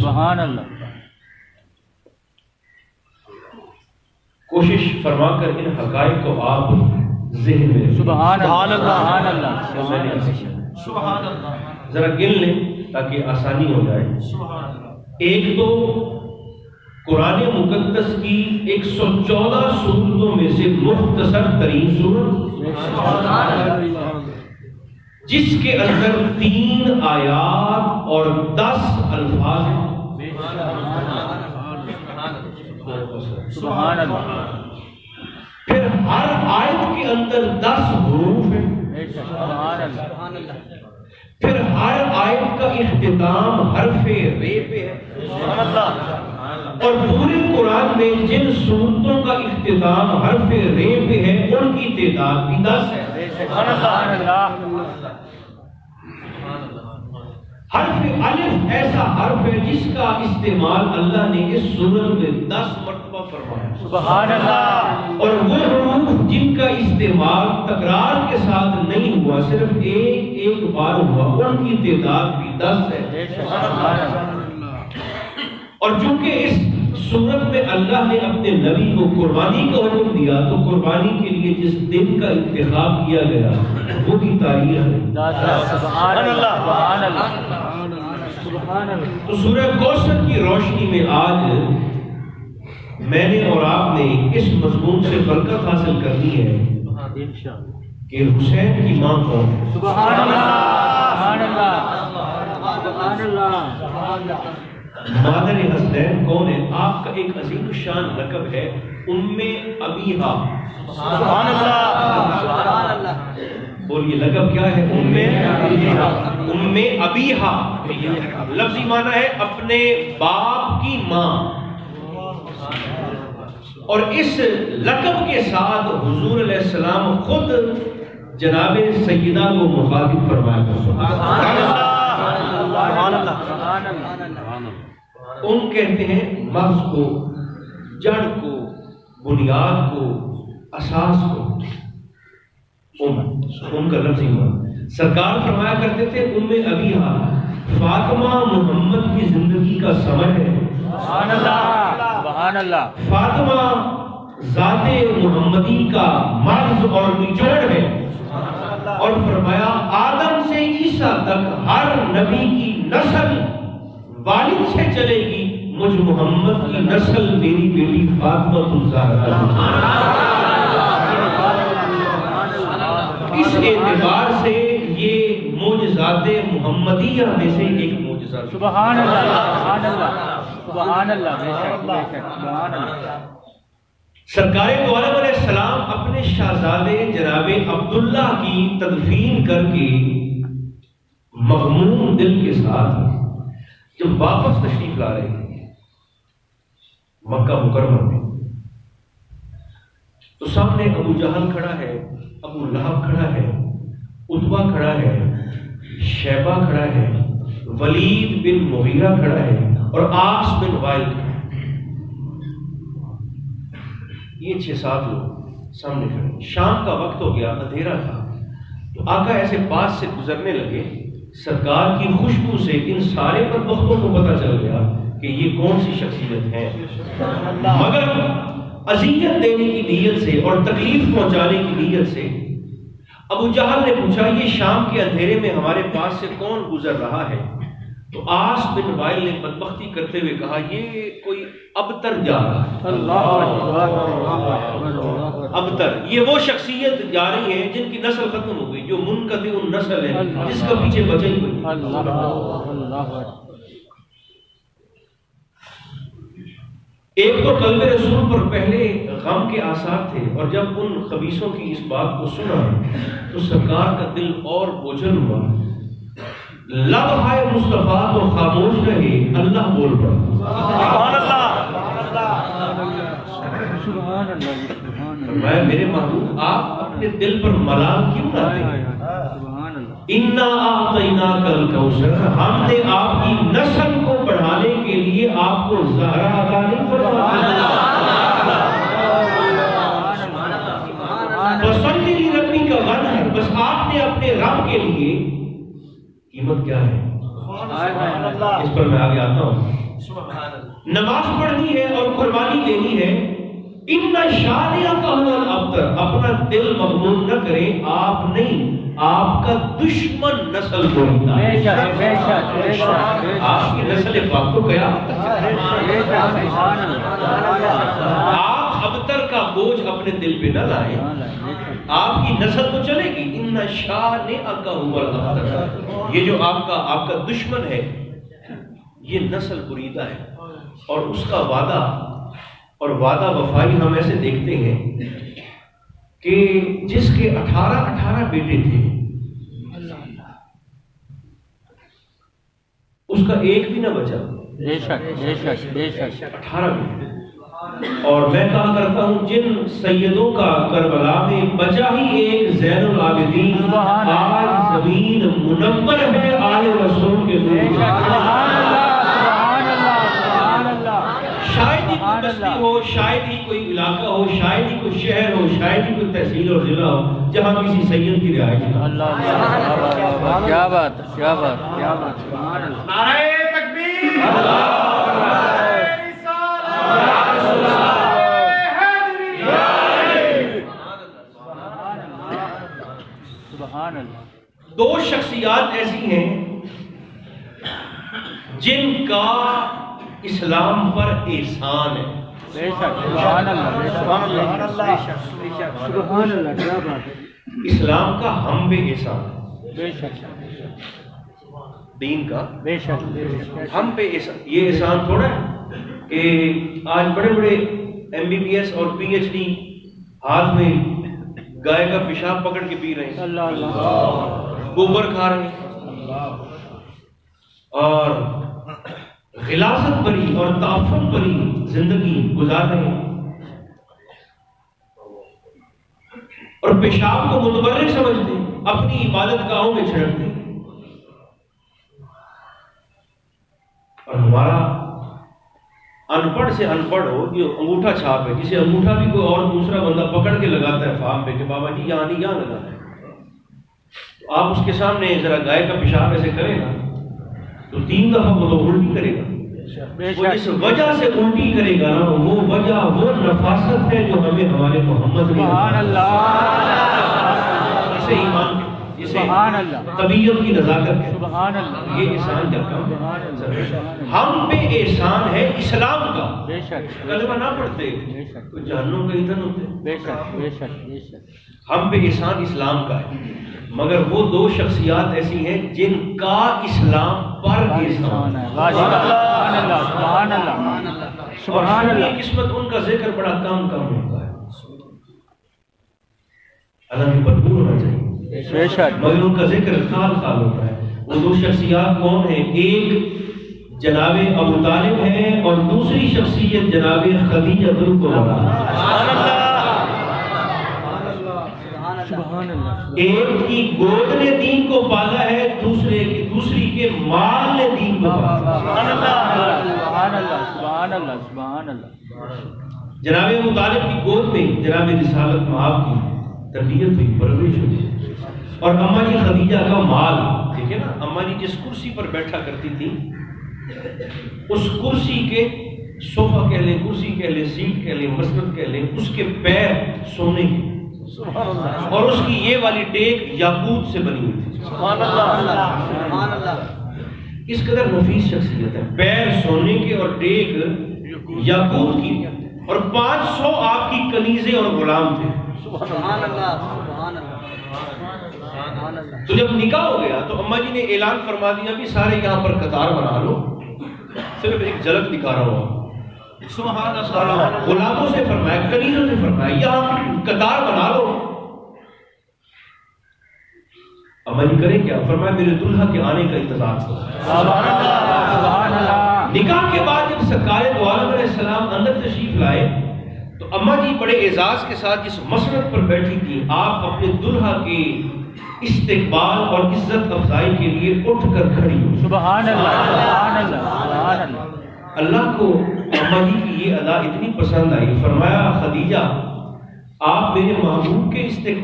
سبحان اللہ. کوشش فرما کر ان حقائق کو آپ ذہن میں سبحان اللہ. سبحان اللہ ذرا گن لیں تاکہ آسانی ہو جائے. ایک تو قرآن مقدس کی 114 سورتوں میں سے مختصر ترین سورت جس کے اندر 3 آیات اور 10 الفاظ ہیں. سبحان اللہ. پھر ہر آیت کے اندر 10 حروف ہیں. سبحان اللہ. پھر ہر آیت کا اختتام حرف رے پہ ہے. اور پورے قرآن میں جن سورتوں کا اختتام حرف رے پہ ہے ان کی تعداد بھی 10 ہے. حرف الف ایسا حرف ہے جس کا استعمال اللہ نے اس سورت میں 10 مرتبہ فرمایا. سبحان اللہ. اور وہ حروف جن کا استعمال تکرار کے ساتھ نہیں ہوا صرف ایک بار ہوا ان کی تعداد بھی 10 ہے. اور چونکہ اس سورت میں اللہ نے اپنے نبی کو قربانی کا حکم دیا تو قربانی کے لیے جس دن کا انتخاب کیا گیا وہ بھی تاریخ ہے. سبحان اللہ. سبحان اللہ. تو سورہ کوثر کی روشنی میں آج میں نے اور آپ نے اس مضمون سے برکت حاصل کرنی ہے کہ حسین کی ماں کون ہے. سبحان اللہ. سبحان اللہ. مادر حسین کون ہے؟ آپ کا ایک عظیم الشان لقب ہے ام ابیہا. سبحان اللہ. بولیے لقب کیا ہے؟ ام ابیہا. ام ابیہا لفظی معنی ہے اپنے باپ کی ماں. اور اس لقب کے ساتھ حضور علیہ السلام خود جناب سیدہ کو مخاطب فرمایا کرتے. سبحان اللہ. ان کہتے ہیں مغز کو، جڑ کو، بنیاد کو، اساس کو. ان کا لفظی معنی سرکار فرمایا کرتے تھے ام ابیہا فاطمہ محمد کی زندگی کا ثمر ہے. سبحان اللہ. سبحان اللہ. فاطمہ ذات محمدی کا مغز اور نچوڑ ہے. اور فرمایا آدم سے عیسیٰ تک ہر نبی کی نسل والد سے چلے گی، مجھ محمد کی نسل میری بیٹی فاطمہ الزہرا. اس اعتبار سے یہ معجزات محمدیہ میں سے ایک معجزہ. سبحان اللہ. سبحان اللہ. سبحان اللہ. سبحان اللہ. سرکار دو عالم علیہ السلام اپنے شہزادے جناب عبداللہ کی تدفین کر کے مغموم دل کے ساتھ جب واپس تشریف لا رہے ہیں مکہ مکرمہ میں تو سامنے ابو جہل کھڑا ہے، ابو لہب کھڑا ہے، عتبہ کھڑا ہے، شیبہ کھڑا ہے، ولید بن مغیرہ کھڑا ہے اور عاص بن وائل کھڑا ہے. یہ 6-7 لوگ سامنے کھڑے. شام کا وقت ہو گیا، اندھیرا تھا تو آقا ایسے پاس سے گزرنے لگے. سرکار کی خوشبو سے ان سارے بدبختوں کو پتہ چل گیا کہ یہ کون سی شخصیت ہے. مگر اذیت دینے کی نیت سے اور تکلیف پہنچانے کی نیت سے ابو جہل نے پوچھا یہ شام کے اندھیرے میں ہمارے پاس سے کون گزر رہا ہے؟ تو عاص بن وائل نے بدبختی کرتے ہوئے کہا یہ کوئی ابتر جا رہا ہے. ابتر یہ وہ شخصیت جا رہی ہے جن کی نسل ختم ہو گئی، جو منقطع النسل ہے، جس کا پیچھے بچا ہی کوئی. ایک تو قلب رسول پر پہلے غم کے آثار تھے اور جب ان خبیثوں کی اس بات کو سنا تو سرکار کا دل اور بوجھل ہوا. لب ہائے مصطفیٰ تو خاموش رہے، اللہ بول پڑا. سبحان اللہ. میں میرے محبوب آپ اپنے دل پر ملال کیوں لاتے ہیں؟ انا اعطیناک الکوثر، ہم نے آپ کی نسل کو بڑھانے کے لیے آپ کو زہرا عطا نہیں فرمایا. فصلی لربک وانحر، بس آپ نے اپنے رب کے لیے قیمت کیا ہے؟ اس پر میں آگے آتا ہوں. نماز پڑھنی ہے اور قربانی دینی ہے. ان شانیہ کا الابتر، اپنا دل مغلوب نہ کریں، آپ نہیں، آپ کا دشمن نسل کو ہوتا ہے. آپ کی نسل پاک کو کیا؟ آپ ابتر کا بوجھ اپنے دل پہ نہ لائیں، آپ کی نسل تو چلے گی. ان شانیہ کا الابتر، یہ جو آپ کا دشمن ہے، یہ نسل بریدہ ہے. اور اس کا وعدہ اور وعدہ وفائی ہم ایسے دیکھتے ہیں کہ جس کے 18 بیٹے تھے، اس کا ایک بھی نہ بچا. 18 بیٹے. اور میں کہا کرتا ہوں جن سیدوں کا کربلا میں بچا ہی ایک زین العابدین، آج زمین منور ہے آل رسول کے نور. شاید ہی کوئی بستی ہو، شاید ہی کوئی علاقہ ہو، شاید ہی کوئی شہر ہو، شاید ہی کوئی تحصیل اور ضلع ہو جہاں کسی سید کی رہائش نہ ہو. کیا بات، کیا بات، کیا بات. نعرہ تکبیر، سبحان اللہ. دو شخصیات ایسی ہیں جن کا اسلام پر احسان ہے. بے شک، سبحان اللہ، سبحان اللہ، سبحان اللہ. کیا بات ہے. اسلام کا ہم پہ احسان ہے، بے شک، دین کا بے شک. ہم پہ احسان. یہ احسان تھوڑا ہے کہ آج بڑے بڑے MBBS اور PhD ہاتھ میں گائے کا پیشاب پکڑ کے پی رہے ہیں، اللہ اللہ، گوبر کھا رہے ہیں، اور غلاظت بری اور تعفن بری زندگی گزار رہے ہیں، اور پیشاب کو متبرک سمجھتے ہیں، اپنی عبادت گاہوں میں چھڑکتے ہیں. اور ہمارا ان پڑھ سے ان پڑھ ہو، جو انگوٹھا چھاپ ہے، جسے انگوٹھا بھی کوئی اور دوسرا بندہ پکڑ کے لگاتا ہے فارم پہ کہ بابا جی یہاں نہیں، یہاں لگانا ہے، تو آپ اس کے سامنے ذرا گائے کا پیشاب ایسے کریں گا تو 3 دفعہ وہ تو الٹی کرے گا. وہ جس وجہ سے الٹی کرے گا وہ وجہ وہ نفاست ہے جو ہمیں ہمارے محمد نے اسے ایمان، جسے طبیعت کی نزاکت ہے. یہ احسان کا کام ہے. ہم پہ احسان ہے اسلام کا. کلمہ نہ پڑھتے تو جہنم کا ایندھن ہوتے. ہم پہ احسان اسلام کا ہے. مگر وہ دو شخصیات ایسی ہیں جن کا اسلام پر احسان ہے. سبحان اللہ. قسمت ان کا ذکر بڑا کم ہوتا ہے، حالانکہ بھرپور ہونا چاہیے، مگر ان کا ذکر خال ہوتا ہے. وہ دو شخصیات کون ہیں؟ ایک جناب ابو طالب ہیں اور دوسری شخصیت جناب خدیجہ کبریٰ. ایک کی گود نے دین کو پالا ہے، دوسری کے مال نے دین کو پالا. جناب ابو طالب کی گود میں جناب رسالت مآب کی تربیت ہوئی، پرورش ہوئی. اور اماں جی خدیجہ کا مال دیکھیں نا، اماں جی جس کرسی پر بیٹھا کرتی تھی اس کرسی کے صوفہ کہہ لیں، کرسی کہہ لیں، سیٹ کہہ لیں، مسند کہہ لیں، اس کے پیر سونے کے اور اس کی یہ والی ٹیک یاقوت سے بنی ہوئی تھی. سبحان اللہ. اس قدر نفیس شخصیت ہے. پیر سونے کے اور ٹیک یاقوت کی، اور 500 آپ کی کنیزیں اور غلام تھے. سبحان اللہ. تو جب نکاح ہو گیا تو اماں جی نے اعلان فرما دیا بھی سارے یہاں پر قطار بنا لو، صرف ایک جھلک دکھا رہا ہوں. سبحان اللہ. غلاموں سے فرمایا، کنیزوں سے فرمایا یہاں قطار بنا لو. اماں جی کریں کیا؟ فرمایا میرے دلہا کے آنے کا انتظار کرو. نکاح کے بعد جب سرکار دو عالم علیہ السلام اندر تشریف لائے تو اماں جی بڑے اعزاز کے ساتھ جس مسند پر بیٹھی تھی، آپ اپنے دلہا کے استقبال اور عزت افزائی کے لیے اٹھ کر کھڑی ہوئی. سبحان اللہ، سبحان اللہ، سبحان اللہ. اللہ کو اماں جی کی یہ ادا اتنی پسند آئی، فرمایا خدیجہ آپ میرے محبوب کے استقبال